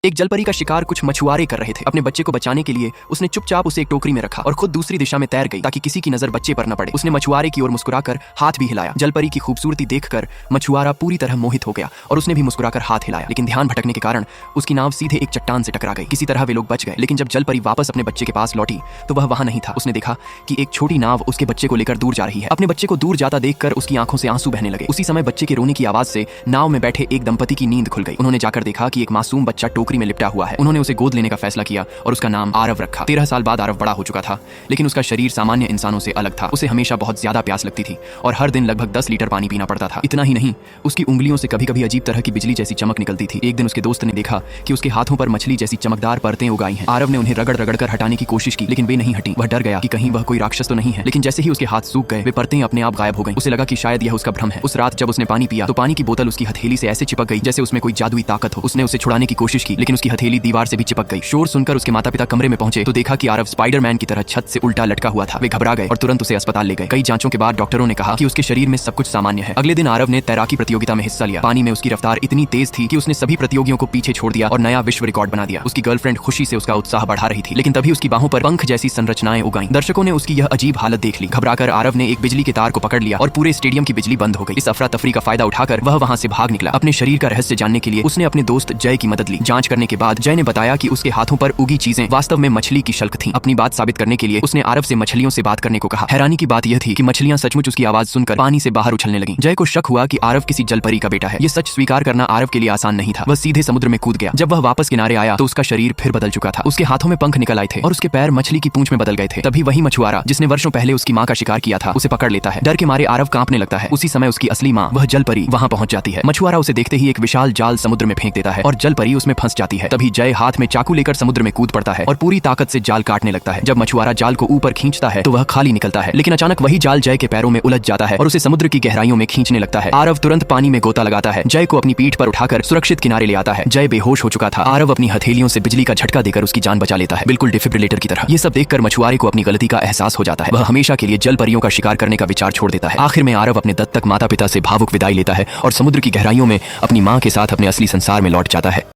एक जलपरी का शिकार कुछ मछुआरे कर रहे थे। अपने बच्चे को बचाने के लिए उसने चुपचाप उसे एक टोकरी में रखा और खुद दूसरी दिशा में तैर गई ताकि किसी की नजर बच्चे पर न पड़े। उसने मछुआरे की ओर मुस्कुराकर हाथ भी हिलाया। जलपरी की खूबसूरती देखकर मछुआरा पूरी तरह मोहित हो गया और उसने भी मुस्कुराकर हाथ हिलाया, लेकिन ध्यान भटकने के कारण उसकी नाव सीधे एक चट्टान से टकरा गई। किसी तरह वे लोग बच गए, लेकिन जब जलपरी वापस अपने बच्चे के पास लौटी तो वह वहां नहीं था। उसने देखा कि एक छोटी नाव उसके बच्चे को लेकर दूर जा रही है। अपने बच्चे को दूर जाता देखकर उसकी आंखों से आंसू बहने लगे। उसी समय बच्चे के रोने की आवाज से नाव में बैठे एक दंपति की नींद खुल गई। उन्होंने जाकर देखा कि एक मासूम बच्चा टोकरी में लिपटा हुआ है। उन्होंने उसे गोद लेने का फैसला किया और उसका नाम आरव रखा। 13 साल बाद आरव बड़ा हो चुका था, लेकिन उसका शरीर सामान्य इंसानों से अलग था। उसे हमेशा बहुत ज्यादा प्यास लगती थी और हर दिन लगभग 10 लीटर पानी पीना पड़ता था। इतना ही नहीं, उसकी उंगलियों से कभी कभी अजीब तरह की बिजली जैसी चमक निकलती थी। एक दिन उसके दोस्त ने देखा कि उसके हाथों पर मछली जैसी चमकदार परतें उगाई हैं। आरव ने उन्हें रगड़ रगड़ कर हटाने की कोशिश की, लेकिन वे नहीं हटी। वह डर गया कि कहीं वह कोई राक्षस तो नहीं है, लेकिन जैसे ही उसके हाथ सूख गए वे परतें अपने आप गायब हो गईं। उसे लगा कि शायद यह उसका भ्रम है। उस रात जब उसने पानी पिया तो पानी की बोतल उसकी हथेली से ऐसे चिपक गई जैसे उसमें कोई जादुई ताकत हो। उसने उसे छुड़ाने की कोशिश की, लेकिन उसकी हथेली दीवार से भी चिपक गई। शोर सुनकर उसके माता पिता कमरे में पहुंचे तो देखा कि आरव स्पाइडरमैन की तरह छत से उल्टा लटका हुआ था। वे घबरा गए और तुरंत उसे अस्पताल ले गए। कई जांचों के बाद डॉक्टरों ने कहा कि उसके शरीर में सब कुछ सामान्य है। अगले दिन आरव ने तैराकी प्रतियोगिता में हिस्सा लिया। पानी में उसकी रफ्तार इतनी तेज थी कि उसने सभी प्रतियोगियों को पीछे छोड़ दिया और नया विश्व रिकॉर्ड बना दिया। उसकी गर्लफ्रेंड खुशी से उसका उत्साह बढ़ा रही थी, लेकिन तभी उसकी बाहों पर पंख जैसी संरचनाएं उगाईं। दर्शकों ने उसकी यह अजीब हालत देख ली। घबराकर आरव ने एक बिजली के तार को पकड़ लिया और पूरे स्टेडियम की बिजली बंद हो गई। इस अफरा तफरी का फायदा उठाकर वह वहां से भाग निकला। अपने शरीर का रहस्य जानने के लिए उसने अपने दोस्त जय की मदद ली। जांच करने के बाद जय ने बताया कि उसके हाथों पर उगी चीजें वास्तव में मछली की शल्क थीं। अपनी बात साबित करने के लिए उसने आरव से मछलियों से बात करने को कहा। हैरानी की बात यह थी कि मछलियां सचमुच उसकी आवाज सुनकर पानी से बाहर उछलने लगीं। जय को शक हुआ कि आरव किसी जलपरी का बेटा है। ये सच स्वीकार करना आरव के लिए आसान नहीं था। वह सीधे समुद्र में कूद गया। जब वह वापस किनारे आया तो उसका शरीर फिर बदल चुका था। उसके हाथों में पंख निकल आए थे और उसके पैर मछली की पूंछ में बदल गए थे। तभी वही मछुआरा जिसने वर्षों पहले उसकी मां का शिकार किया था उसे पकड़ लेता है। डर के मारे आरव कांपने लगता है। उसी समय उसकी असली मां वह जलपरी वहां पहुंच जाती है। मछुआरा उसे देखते ही एक विशाल जाल समुद्र में फेंक देता है और जलपरी उसमें फंस जाती है। तभी जय हाथ में चाकू लेकर समुद्र में कूद पड़ता है और पूरी ताकत से जाल काटने लगता है। जब मछुआरा जाल को ऊपर खींचता है तो वह खाली निकलता है, लेकिन अचानक वही जाल जय के पैरों में उलझ जाता है और उसे समुद्र की गहराइयों में खींचने लगता है। आरव तुरंत पानी में गोता लगाता है। जय को अपनी पीठ पर उठाकर सुरक्षित किनारे ले आता है। जय बेहोश हो चुका था। आरव अपनी हथेलियों से बिजली का झटका देकर उसकी जान बचा लेता है, बिल्कुल डिफिब्रिलेटर की तरह। ये सब देखकर मछुआरे को अपनी गलती का एहसास हो जाता है। वह हमेशा के लिए जल परियों का शिकार करने का विचार छोड़ देता है। आखिर में आरव अपने दत्तक माता पिता से भावुक विदाई लेता है और समुद्र की गहराइयों में अपनी मां के साथ अपने असली संसार में लौट जाता है।